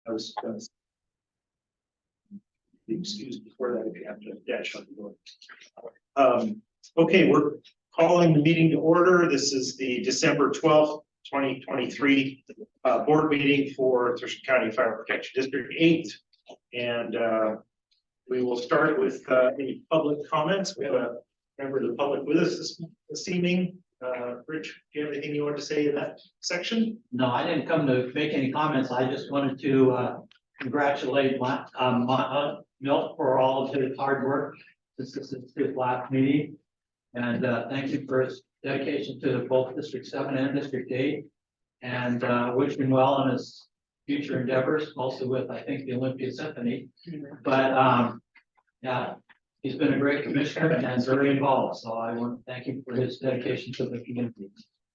I was going to be excused before that if you have to dash on the door. Okay, we're calling the meeting to order. This is the December 12th, 2023 board meeting for Thurston County Fire Protection District 8. And we will start with any public comments. We have a member of the public with us this evening. Rich, do you have anything you want to say in that section? No, I didn't come to make any comments. I just wanted to congratulate Milt for all of his hard work. This is his last meeting. And thank you for his dedication to both District 7 and District 8. And wish him well in his future endeavors, mostly with, I think, the Olympia Symphony. But yeah, he's been a great commissioner and very involved. So I want to thank him for his dedication to the community.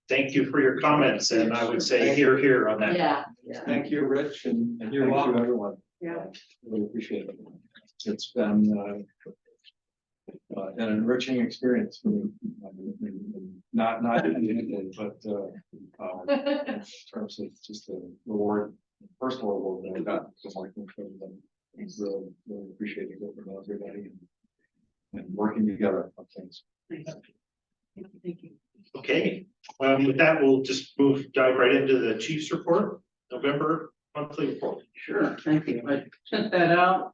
Thank you for your comments, and I would say here on that. Yeah. Thank you, Rich, and You're thank welcome. you, everyone. Yeah. Really appreciate it. It's been an enriching experience for me. Not anything, but in terms of just the reward, personal reward that I got from working with them. It's really appreciating it from everybody and working together on things. Thank you. Okay, with that, we'll just dive right into the chief's report, November monthly report. Sure, thank you. I sent that out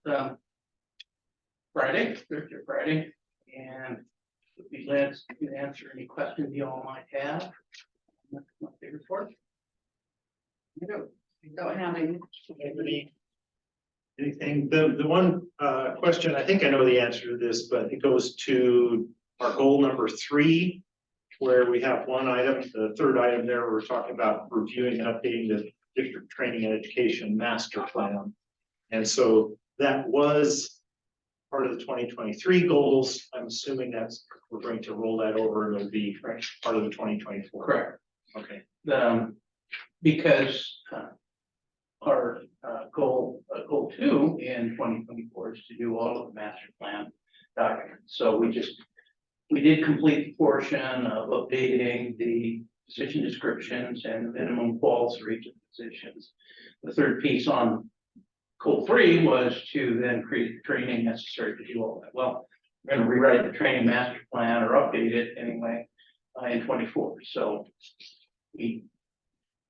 Thursday, Friday, and would be glad to answer any questions you all might have. That's my favorite report. Don't have any. Anything, the one question, I think I know the answer to this, but it goes to our goal number 3, where we have one item, the third item there, we're talking about reviewing and updating the district training and education master plan. And so that was part of the 2023 goals. I'm assuming we're going to roll that over and it'll be part of the 2024. Correct. Okay. Because our goal 2 in 2024 is to do all of the master plan documents. So we did complete the portion of updating the position descriptions and the minimum quals for each of the positions. The third piece on goal 3 was to then create the training necessary to do all that. Well, we're going to rewrite the training master plan or update it anyway in 24. So we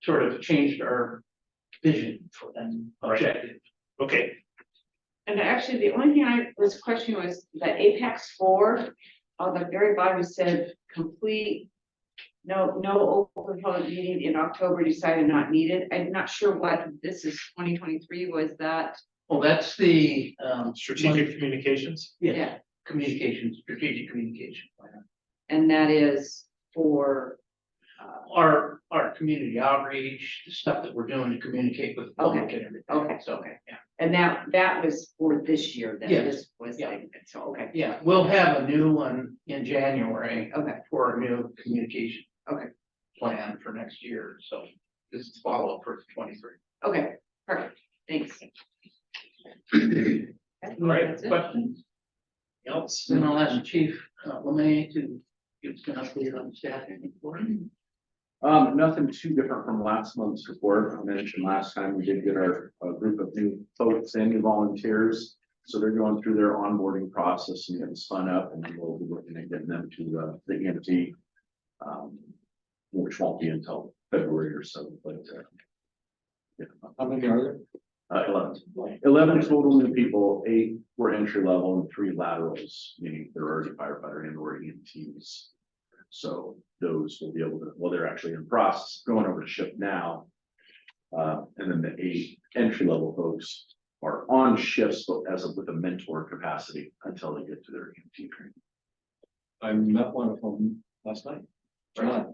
sort of changed our vision for that objective. Okay. And actually, the only thing I was questioning was that Apex 4, on the very bottom said complete, no open public meeting in October, decided not needed. I'm not sure what this is 2023, was that? Well, that's the Strategic communications. yeah, strategic communication plan. And that is for, Our community outreach, the stuff that we're doing to communicate with the public and everything. Okay. So, yeah. and that was for this year, that Yes. this was, Yeah. so, okay. Yeah, we'll have a new one in January Okay. for a new communication. Okay. Plan for next year, so this is follow up for 23. Okay, perfect, thanks. All right, That's it. Questions? Else? Then I'll ask Chief LeMay to give us an update on staffing report. Nothing too different from last month's report. I mentioned last time we did get our group of new folks and new volunteers. So they're going through their onboarding process and getting spun up, and then we'll be looking at getting them to the EMT, which won't be until February or so, but yeah. How many are there? 11 total new people, 8 were entry level and 3 laterals, meaning they're already firefighter and or EMTs. So those will be able to, well, they're actually in the process going over to shift now. And then the 8 entry level folks are on shifts, but with a mentor capacity until they get to their EMT training. I met one of them last night. John.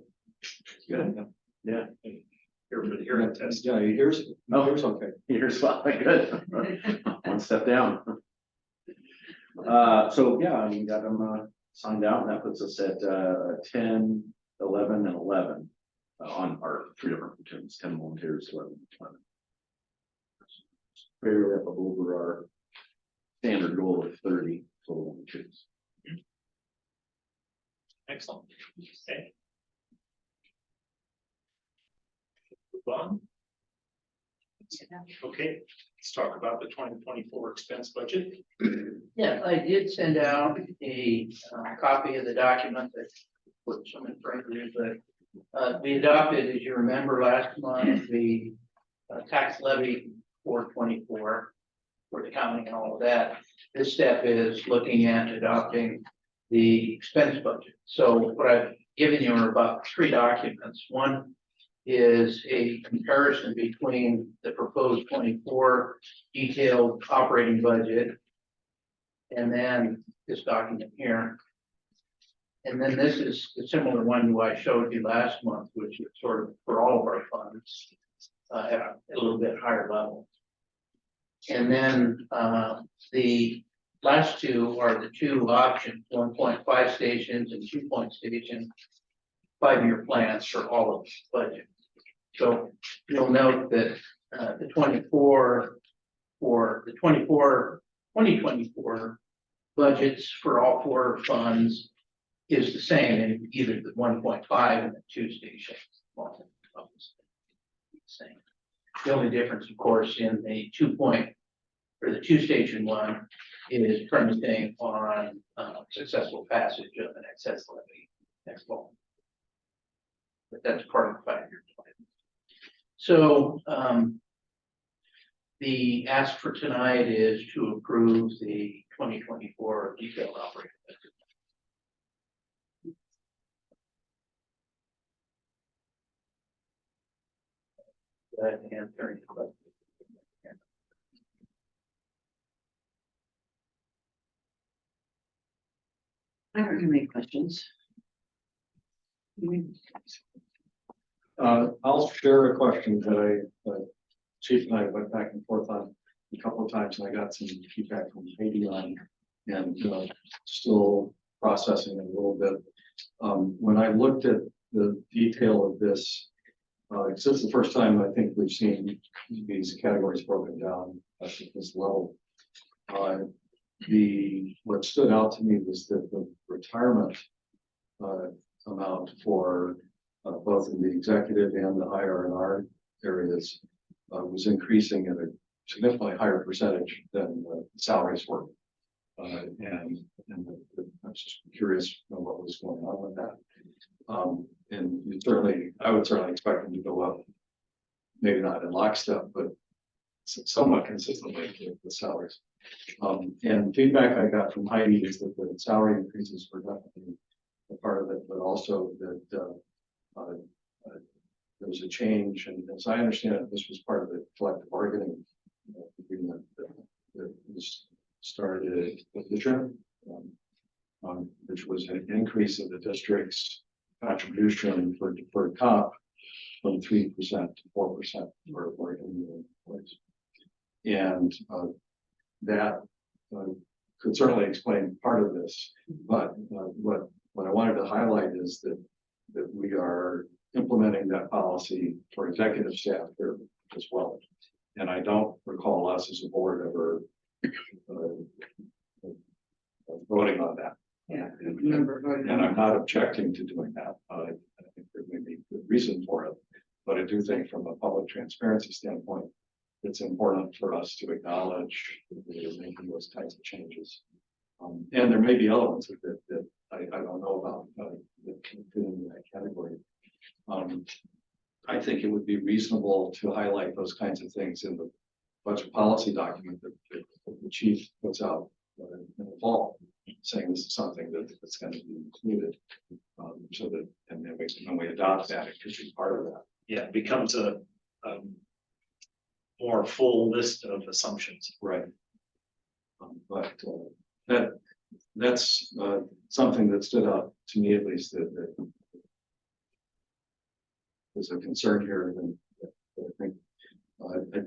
Good. Yeah. Here for the hearing test. Yeah, he hears okay. Here's what I good. One step down. So yeah, I mean, got them signed out, and that puts us at 10, 11, and 11 on our 3 different platoons, 10 volunteers, 11. Fairly up over our standard goal of 30 total volunteers. Excellent. Okay. Move on. Okay, let's talk about the 2024 expense budget. Yeah, I did send out a copy of the document that put some in front of you, but we adopted, as you remember, last month, the tax levy for 24 for the county and all of that. This step is looking at adopting the expense budget. So what I've given you are about 3 documents. One is a comparison between the proposed 24 detailed operating budget and then this document here. And then this is a similar one to I showed you last month, which is sort of for all of our funds at a little bit higher level. And then the last 2 are the 2 options, 1.5 stations and 2-point station 5-year plans for all of the budget. So you'll note that the 2024 budgets for all 4 funds is the same in either the 1.5 and the 2 stations. Same. The only difference, of course, in the 2-point or the 2-station one is premising on successful passage of an excess levy next fall. But that's part of the 5-year plan. So the ask for tonight is to approve the 2024 detailed operating budget. Go ahead and answer any questions. I don't have any questions. I'll share a question that Chief and I went back and forth on a couple of times, and I got some feedback from Katie on, and still processing it a little bit. When I looked at the detail of this, this is the first time I think we've seen these categories broken down at this level. What stood out to me was that the retirement amount for both in the executive and the IR&R areas was increasing at a significantly higher percentage than the salaries were. And I was just curious what was going on with that. And I would certainly expect them to go up, maybe not in lockstep, but somewhat consistently with the salaries. And feedback I got from Heidi is that the salary increases were definitely a part of it, but also that there was a change. And as I understand it, this was part of the collective bargaining agreement that was started with the term, which was an increase of the district's contribution for deferred comp from 3% to 4% for individual employees. And that could certainly explain part of this, but what I wanted to highlight is that we are implementing that policy for executive staff here as well. And I don't recall us as a board ever voting on that. Yeah, I remember voting. And I'm not objecting to doing that. I think there may be good reason for it, but I do think from a public transparency standpoint, it's important for us to acknowledge that we are making those types of changes. And there may be other ones that I don't know about that can fit in that category. I think it would be reasonable to highlight those kinds of things in the budget policy document that the chief puts out in the fall, saying this is something that's going to be included, so that and then when we adopt that, it could be part of that. Yeah, it becomes a more full list of assumptions. Right. But that's something that stood out to me, at least, that there's a concern here. And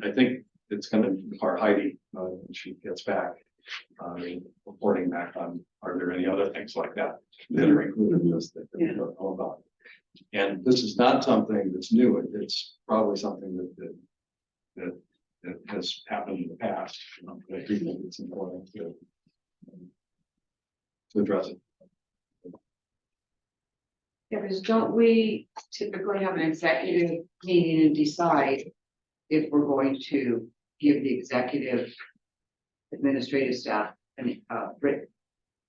I think it's going to require Heidi when she gets back, reporting back on, are there any other things like that that are included in this that we don't know about? And this is not something that's new. It's probably something that has happened in the past. I do think it's important to address it. Yeah, because don't we typically have an executive meeting and decide if we're going to give the executive administrative staff an,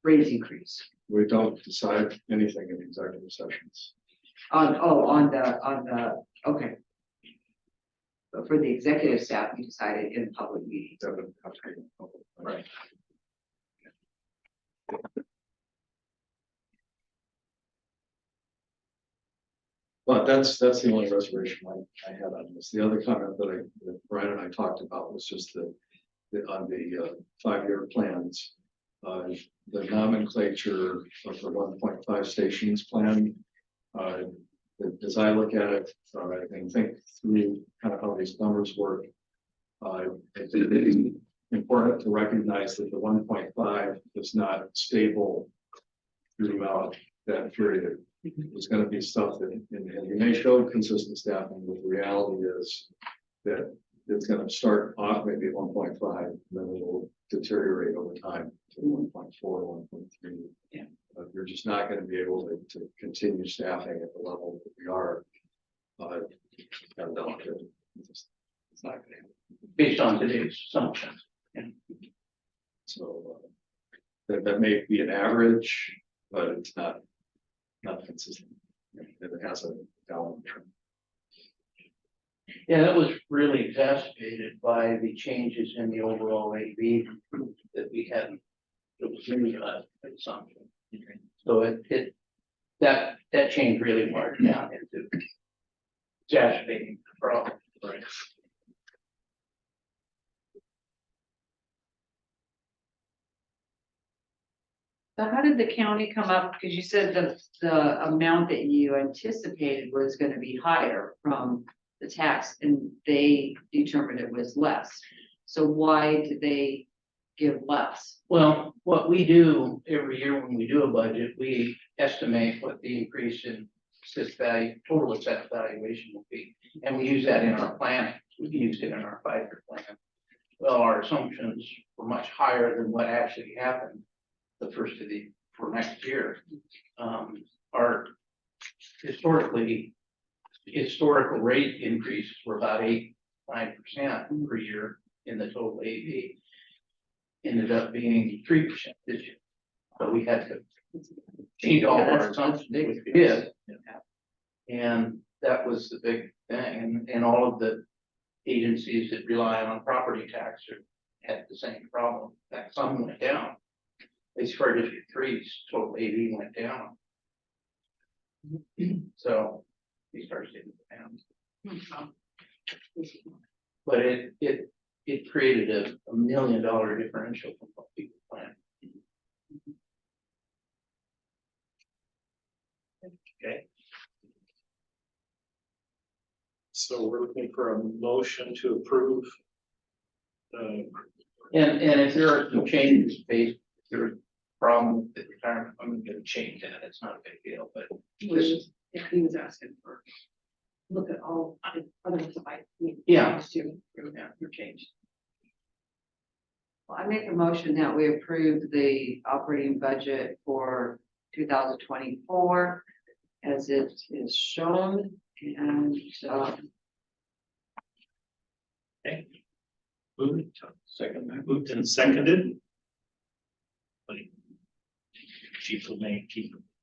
raise increase. We don't decide anything in executive sessions. Okay. But for the executive staff, we decided in public meetings. That would have to be public. Right. But that's the only reservation I had on this. The other comment that Brian and I talked about was just on the 5-year plans. The nomenclature of the 1.5 stations plan. As I look at it, and think through kind of how these numbers work. It's important to recognize that the 1.5 is not stable throughout that period. There's gonna be stuff that, and you may show consistent staffing, but the reality is that it's gonna start off maybe at 1.5, then it will deteriorate over time to 1.4, 1.3. Yeah. You're just not gonna be able to continue staffing at the level that we are. It's not gonna happen. Based on today's assumptions. So that may be an average, but it's not consistent. It has a downward trend. Yeah, that was really exacerbated by the changes in the overall AV that we had. It was really assumption. So that change really marked down into exacerbating the problem. Right. So how did the county come up, because you said the amount that you anticipated was gonna be higher from the tax, and they determined it was less. So why did they give less? Well, what we do every year when we do a budget, we estimate what the increase in assessed value, total assessed valuation will be. And we use that in our planning. We used it in our 5-year plan. Well, our assumptions were much higher than what actually happened for next year. Our historical rate increases were about 8-9% per year in the total AV. Ended up being 3% this year. So we had to change all of our assumptions, which we did. And that was the big thing, and all of the agencies that rely on property tax had the same problem. In fact, some went down. At least for District 3's total AV went down. So we started getting down. But it created a $1 million differential from what people planned. Okay. So we're looking for a motion to approve. And if there are some changes based, if there's a problem with the retirement, I'm gonna change that. It's not a big deal, but this is, Yeah, he was asking for, look at all other side. Yeah. Your change. Well, I make a motion that we approve the operating budget for 2024 as it is shown, and Okay. Moved and seconded. Chief will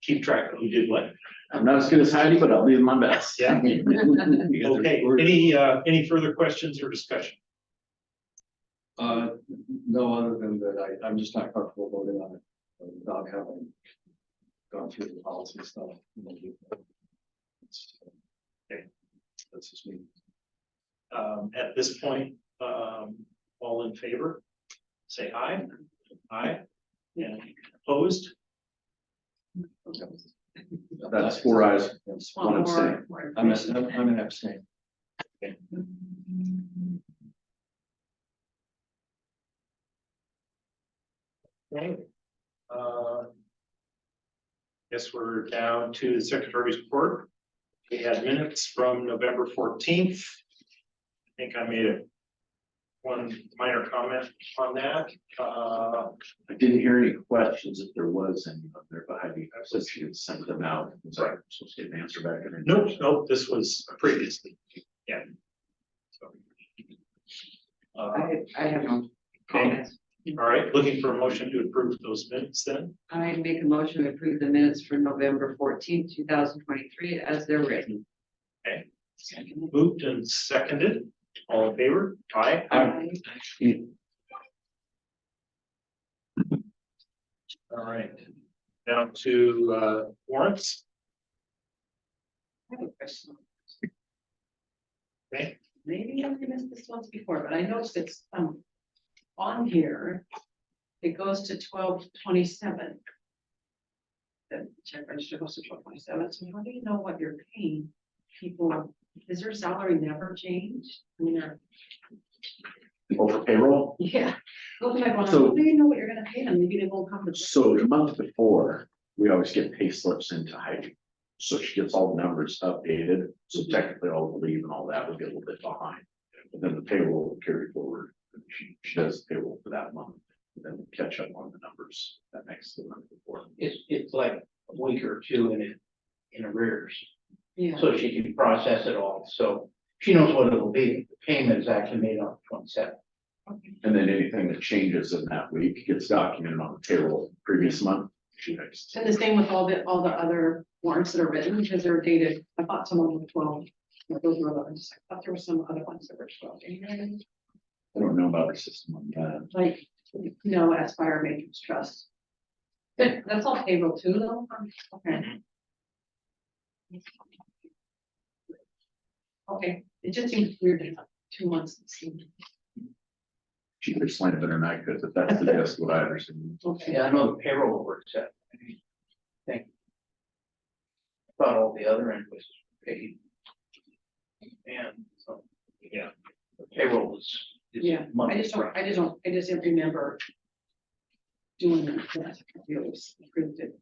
keep track of who did what. I'm not as good as Heidi, but I'll do my best. Yeah. Okay, any further questions or discussion? No, other than that, I'm just not comfortable voting on it without having gone through the policy stuff. Okay. That's just me. At this point, all in favor, say aye. Aye. And opposed? That's 4 ayes, 1 abstain. I'm an abstain. Okay. Guess we're down to the secretary's report. We had minutes from November 14th. I think I made one minor comment on that. I didn't hear any questions if there was any up there, but Heidi said she had sent them out. Was I supposed to get an answer back? Nope, this was previously, yeah. So, I have no comments. All right, looking for a motion to approve those minutes then. I make a motion to approve the minutes for November 14th, 2023 as they're written. Okay. Second. Moved and seconded. All in favor? Aye. All right. Down to warrants. I have a question. Okay. Maybe I missed this once before, but I noticed it's on here. It goes to 12/27. The check register goes to 12/27. So how do you know what you're paying people? Is their salary never changed? I mean, Over payroll. yeah. Looking at one, So- how do you know what you're gonna pay them? Maybe they won't come to. So the month before, we always get pay slips into Heidi. So she gets all the numbers updated, so technically all the leave and all that will get a little bit behind. But then the payroll will carry forward, she does payroll for that month, and then we'll catch up on the numbers that makes the month before. It's like a week or two in arrears, Yeah. so she can process it all, so she knows what it'll be. The payment is actually made on 27th. And then anything that changes in that week gets documented on the payroll previous month, she makes. And the same with all the other warrants that are written, because they're dated, I thought some of them were 12. But those were 11, I thought there were some other ones that were 12. I don't know about the system on that. Like, no, Aspire Matrix Trust. That's all payroll too, though? Okay. Okay, it just seems weird to have 2 months. It seemed- She could explain it better than I could, but that's the best what I understand. Okay, Yeah, I know the payroll works out. I think. Thought all the other invoices were paid. And so, yeah, the payroll is. yeah, I just didn't remember doing that. We always approved it.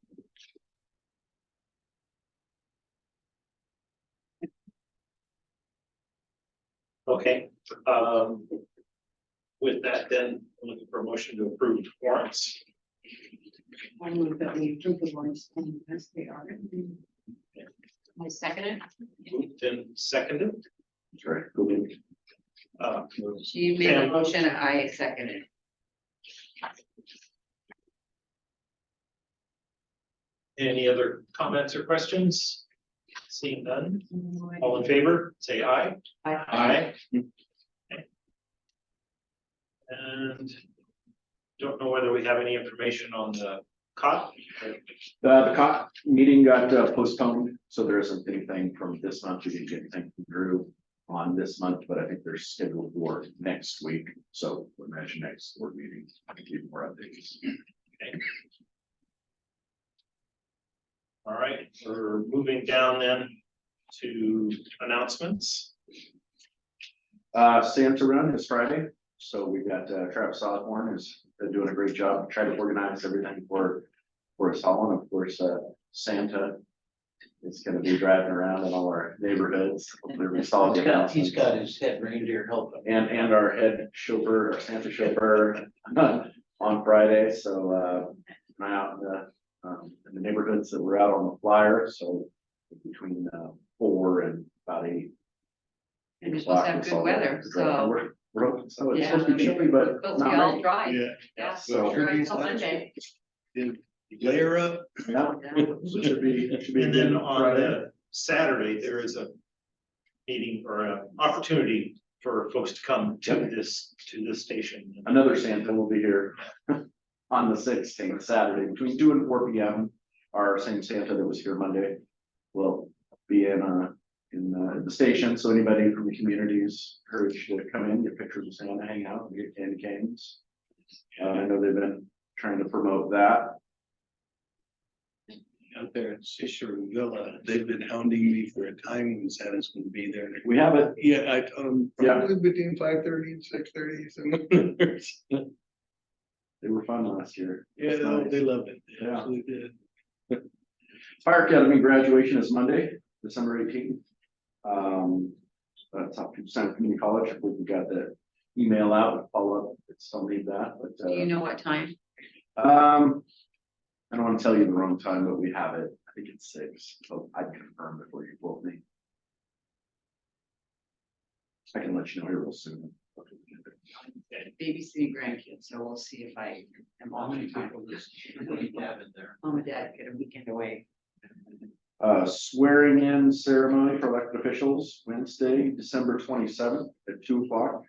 Okay. With that, then I'm looking for a motion to approve warrants. I move that we approve the ones as they are. I second it. Moved and seconded. That's right. Cool. She made a motion, I seconded. Any other comments or questions? Seeing none, all in favor, say aye. Aye. Okay. And don't know whether we have any information on the COP. The COP meeting got postponed, so there isn't anything from this month. We didn't get anything from Drew on this month, but I think they're scheduled for next week. So we'll imagine next board meeting, I can give more updates. Okay. All right, we're moving down then to announcements. Santa Run is Friday, so we got Travis Osborne who's been doing a great job, trying to organize everything for us all, and of course, Santa is gonna be driving around in all our neighborhoods. Hopefully we saw the He's got his head reindeer helping. and our head chauffeur, our Santa chauffeur on Friday, so I'm out in the neighborhoods that were out on the flyer, so between 4 and about 8. And you're supposed to have good weather, so. We're hoping so. It's Yeah. supposed to be chilly, but Supposed to not be all raining. dry. Yeah. Yeah, So- sure, until Monday. Layer up. Yeah, so it should be. It should be a And then good on Friday. the Saturday, there is a meeting or an opportunity for folks to come to this station. Another Santa will be here on the 16th, Saturday, between 2 and 4 p.m. Our same Santa that was here Monday will be in the station, so anybody from the community is encouraged to come in, get pictures of Santa, hang out, and get candy canes. I know they've been trying to promote that. Out there at Fisher Villa, they've been hounding me for a time when Santa's gonna be there. We have it. Yeah, I told them Yeah. probably between 5:30 and 6:30. They were fun last year. Yeah, they loved it. They Yeah. absolutely did. Fire Academy graduation is Monday, December 18th. That's up to Center Community College. We got the email out, follow up, still need that, but. Do you know what time? I don't want to tell you the wrong time, but we have it. I think it's 6, so I'd confirm before you quote me. I can let you know here real soon. babysitting grandkids, so we'll see if I am How all many the time. people does you have in there? Mom and dad get a weekend away. Swearing in ceremony for elected officials, Wednesday, December 27th at 2 o'clock.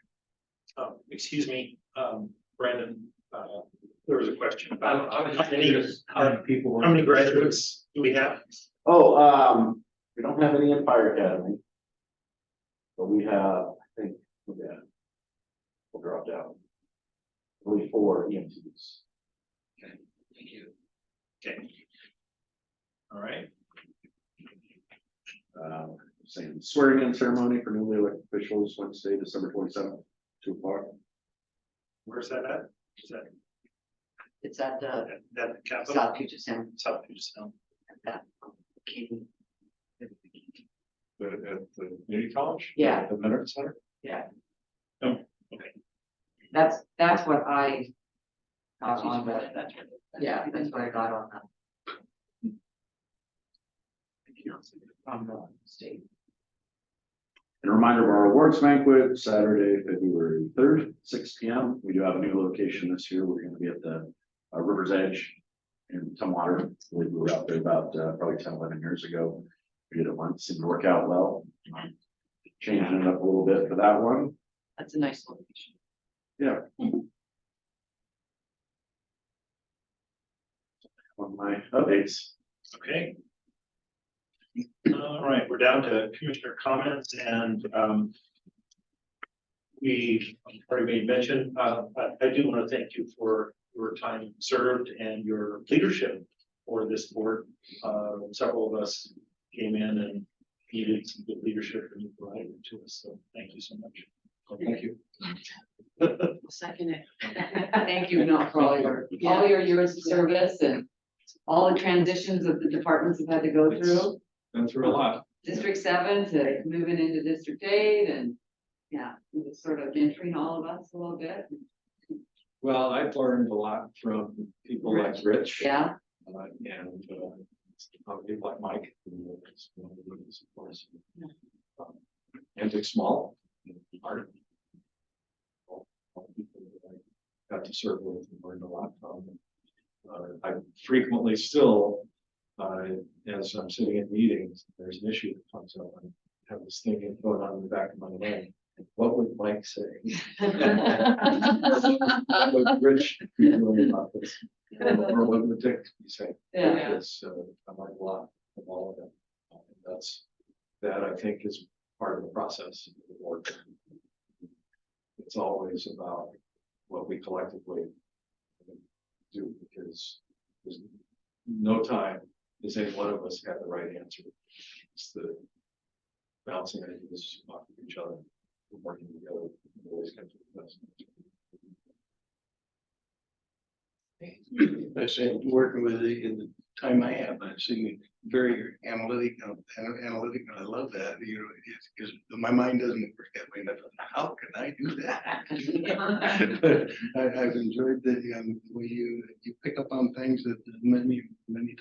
Excuse me, Brandon, there was a question about I was how just many, curious how many people. were- how many graduates do we have? Oh, we don't have any in fire academy. But we have, I think, yeah. We'll drop down. Only 4 EMTs. Thank you. Okay. All right, Same swearing in ceremony for newly elected officials, Wednesday, December 27th, 2 o'clock. where's that at? Is that, It's at the that the capital? South Puget Sound. South Puget Sound. That Katie. At the community college? Yeah. The Menard Center? Yeah. Oh, okay. That's what I got That's on, usually but what- that's what- yeah, that's what I got on that. From the state. And a reminder of our awards banquet, Saturday, February 3rd, 6 p.m. We do have a new location this year. We're going to be at the River's Edge in Tumwater. I believe we were out there about probably 10, 11 years ago. We did it once, seemed to work out well. Changing it up a little bit for that one. That's a nice location. Yeah. On my updates. Okay. All right, we're down to commissioner comments and we already made mention, I do want to thank you for your time served and your leadership for this board. Several of us came in and needed some good leadership and you provided it to us, so thank you so much. Thank you. Second it. Thank you, Mel, for all your years of service and all the transitions that the departments have had to go through. Been through a lot. District 7 to moving into District 8 and, yeah, it was sort of mentoring all of us a little bit. Well, I've learned a lot from people like Rich. Yeah, And people like Mike. Who is one of the leaders, of course. And Dick Small. Part of all the people that I got to serve with and learned a lot from. I frequently still, as I'm sitting in meetings, there's an issue that comes up. I have this thing going on in the back of my mind. What would Mike say? What would Rich be doing about this? Or what would Dick be saying? yeah, Because I learned a lot from all of them. And that I think is part of the process of the board. It's always about what we collectively do, because there's no time does any one of us have the right answer. It's the bouncing ideas off of each other, working together, always comes to the best. I say, working with it in the time I have, I've seen very analytical, and I love that, you know, because my mind doesn't work that way, and I thought, how can I do that? But I've enjoyed the way you pick up on things that many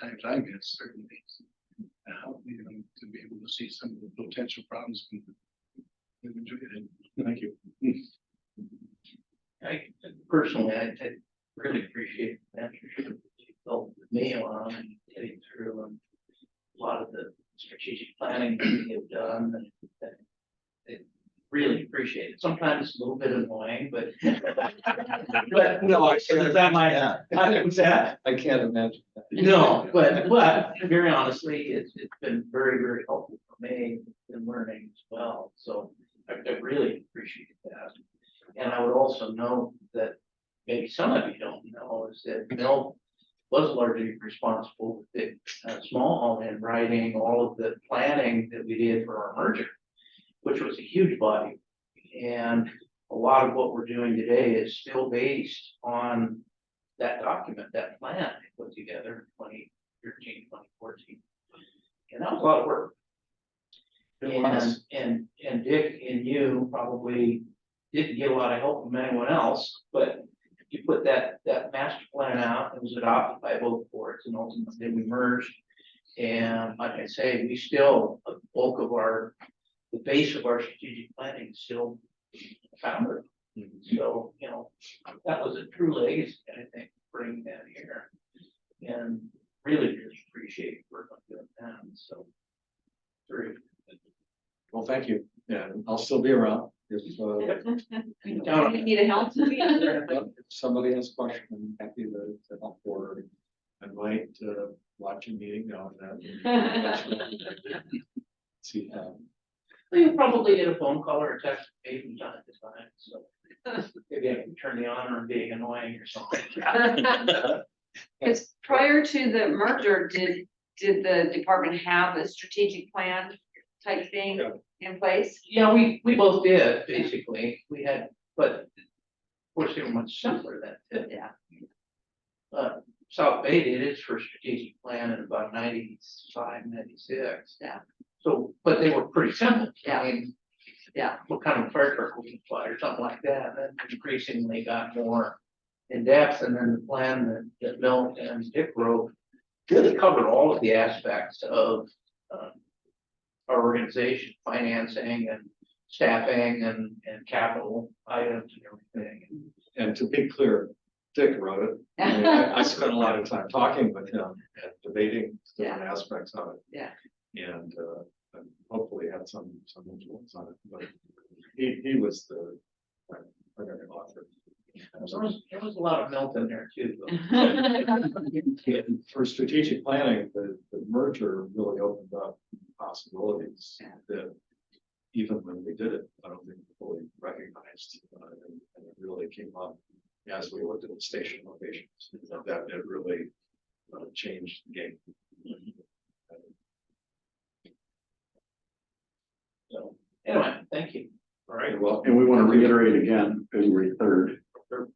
times I miss, certainly. You know, to be able to see some of the potential problems. I've enjoyed it. Thank you. I personally, I really appreciate the mentorship that you felt with me on and getting through and a lot of the strategic planning that we have done. And I really appreciate it. Sometimes it's a little bit annoying, but but no, I said that I was that. I can't imagine that. No, but very honestly, it's been very helpful for me in learning as well. So I really appreciate that. And I would also note that maybe some of you don't know is that Bill was largely responsible with the small home and writing all of the planning that we did for our merger, which was a huge body. And a lot of what we're doing today is still based on that document, that plan they put together in 2013, 2014. And that was a lot of work. And Dick and you probably didn't get a lot of help from anyone else, but you put that master plan out, it was adopted by both boards and ultimately we merged. And like I say, we still, a bulk of the base of our strategic planning is still founder So, that was a true legacy, I think, bringing that here. And really appreciate working on that, so. Very. Well, thank you. Yeah, I'll still be around. If You need a help? if somebody has a question, I'm happy to help or invite watch a meeting now and then. See, You probably get a phone call or a text, maybe from time to time, so. Maybe I can turn the honor of being annoying or something. Because prior to the merger, did the department have a strategic plan type thing in place? Yeah, we both did, basically, we had, but of course, they were much simpler then, too. Yeah. South Bay did its first strategic plan in about 95, 96. Yeah. So, but they were pretty simple. Yeah. I mean, Yeah. what kind of fire truck we can fly or something like that, and then increasingly got more in depth, and then the plan that Milt and Dick wrote really covered all of the aspects of our organization, financing and staffing and capital items and everything. and to be clear, Dick wrote it. I mean, I spent a lot of time talking with him and debating different aspects of it. Yeah. And hopefully had some influence on it, but he was the primary author. There was a lot of Milt in there too. though. And for strategic planning, the merger really opened up possibilities that even when we did it, I don't think we fully recognized. And it really came up as we looked at the station locations, that it really changed the game. So, anyway, thank you. All right, Well, and we want to reiterate again, February 3rd.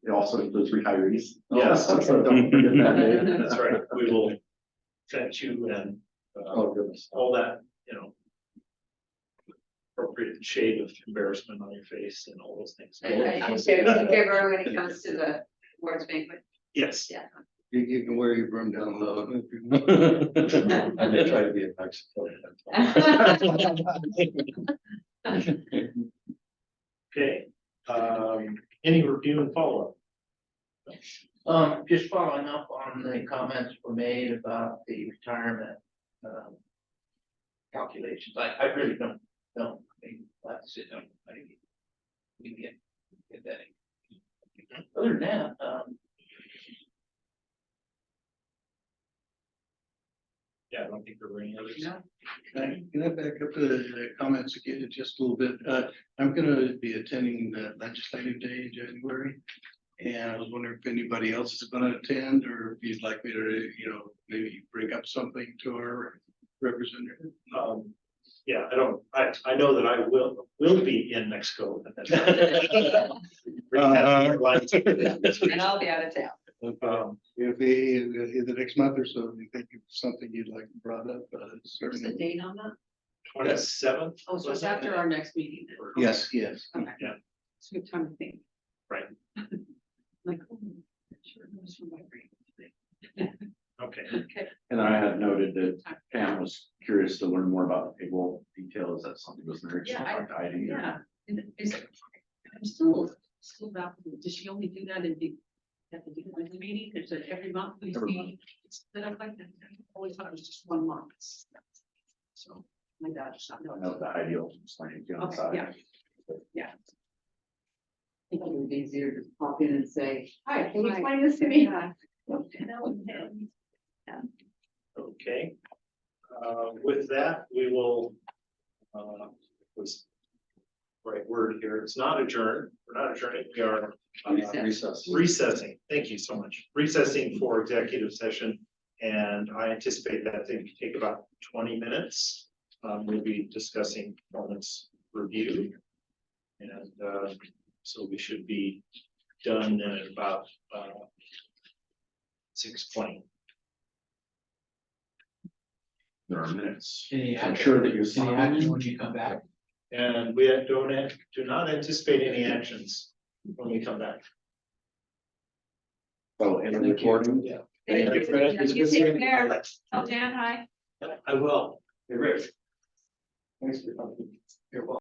It also includes retirees. Yes. So don't forget that day. That's right. We will send you and oh goodness. all that, appropriate shade of embarrassment on your face and all those things. February when it comes to the awards banquet. Yes. Yeah. You can wear your broom down low. I may try to be in Mexico. Okay, any review and follow up? Just following up on the comments were made about the retirement, calculations. I really don't know. I mean, I'll have to sit down. We can get that. Other than that, Yeah, I don't think there were any others. No. Can I back up to the comments again just a little bit? I'm gonna be attending the legislative day in January. And I was wondering if anybody else is gonna attend, or if you'd like me to, maybe bring up something to our representative. Yeah, I know that I will be in Mexico. And I'll be out of town. If in the next month or so, if you think of something you'd like brought up, What's the certainly. date on that? 27th. Oh, so it's after our next meeting. then. Yes, yes. Okay. Yeah. It's a good time to think. Right. Like, oh, sure, it was from my brain. Okay, Okay. And I had noted that Pam was curious to learn more about the payroll details. That's something was very Yeah, talk to Heidi. or- Yeah, and is it, I'm still baffled. Does she only do that at the meeting? Is it every month we Every see? month. That I'm like, I always thought it was just 1 month. So, my gosh, I I know know. the Heidi will explain to you on the Okay, side. yeah. Yeah. I think it would be easier to pop in and say, hi, can you explain this to me? okay. With that, we will, was right word here, it's not adjourned, we're not adjourning, we are Recess. recessing, thank you so much, recessing for executive session. And I anticipate that to take about 20 minutes. We'll be discussing performance review. And so we should be done at about 6:20. There are minutes. Any I'm action, sure that you any saw. action when you come back? And we do not anticipate any actions when we come back. Oh, and the recording. Yeah. Thank you. Fred. It's You good take seeing you. care. Tell Dan hi. I will. Hey, Rich. Thanks for coming. You're welcome.